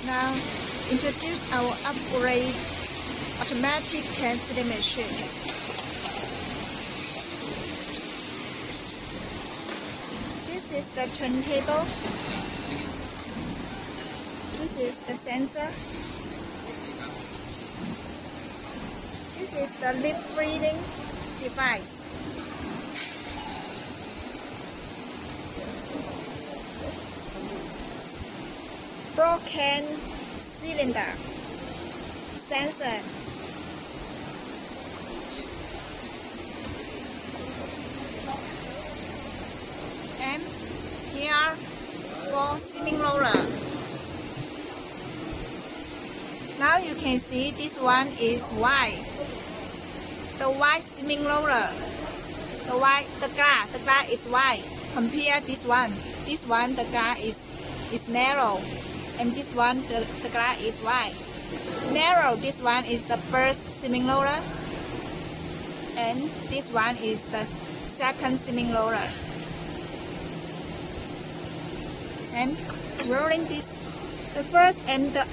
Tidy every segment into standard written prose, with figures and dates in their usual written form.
Now, introduce our upgrade automatic canceling machine. This is the turntable. This is the sensor. This is the lip breathing device. Broken cylinder sensor. And gear for seaming roller. Now you can see this one is white. The white seaming roller. The glass is white. Compare this one. This one the glass is narrow. And this one the glass is wide. Narrow, this one is the first seaming roller, and this one is the second seaming roller. And rolling this, the first and the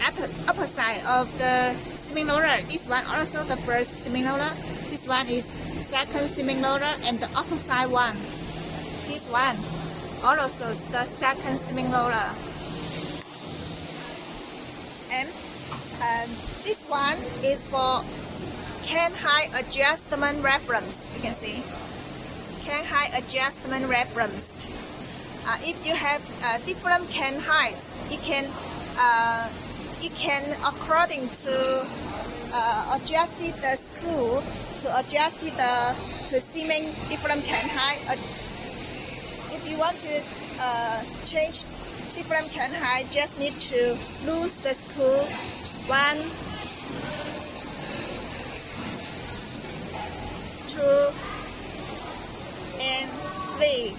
upper side of the seaming roller. This one also the first seaming roller. This one is second seaming roller, and the upper side one. This one also the second seaming roller. And this one is for can height adjustment reference. You can see can height adjustment reference. If you have different can heights, it can according to adjust the screw to adjust to seaming different can height. If you want to change different can height, just need to loose the screw 1, 2, and 3.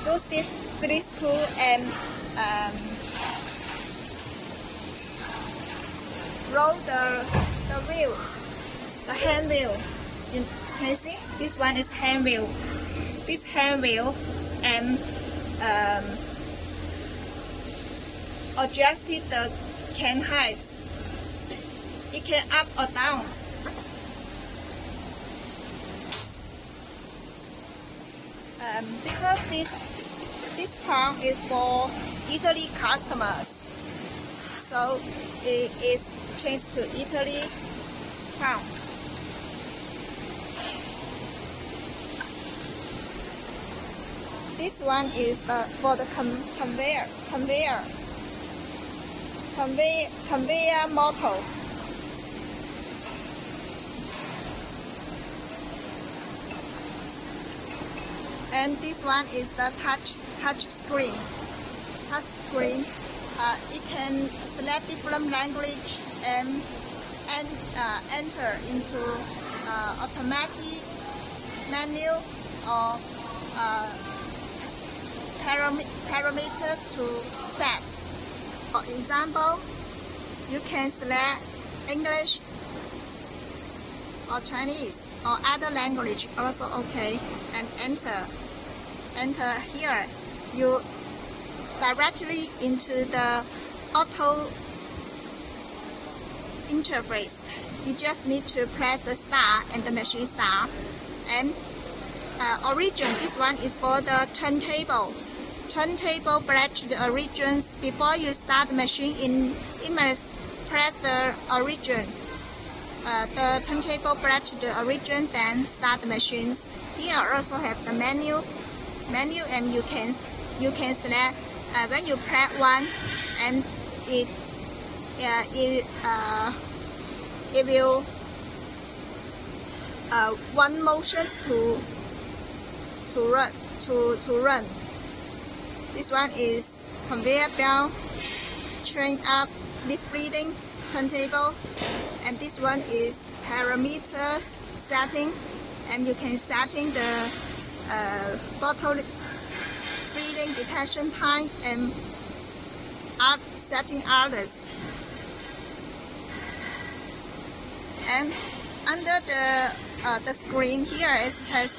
Loose this 3 screw and roll the wheel, the hand wheel. You can see this one is hand wheel. This hand wheel and adjusted the can height. It can up or down. Because this part is for Italy customers, so it is changed to Italy pound. This one is for the conveyor model. And this one is the touch screen. It can select different language and enter into automatic menu or parameters to set. For example, you can select English or Chinese or other language also okay, and enter here. You directly into the auto interface. You just need to press the start and the machine start. And origin, this one is for the turntable. Turntable back to the origins. Before you start the machine, it must press the origin. The turntable back to the origin, then start the machines. Here also have the menu, and you can select when you press 1, and it will one motion to run. This one is conveyor belt, train up, lip feeding, turntable, and this one is parameters setting, and you can setting the bottle feeding detection time and setting others. And under the screen here has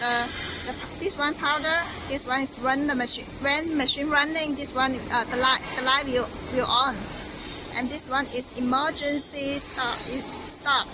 this one powder. This one is run the machine. When machine running, this one the light will on. And this one is emergency start.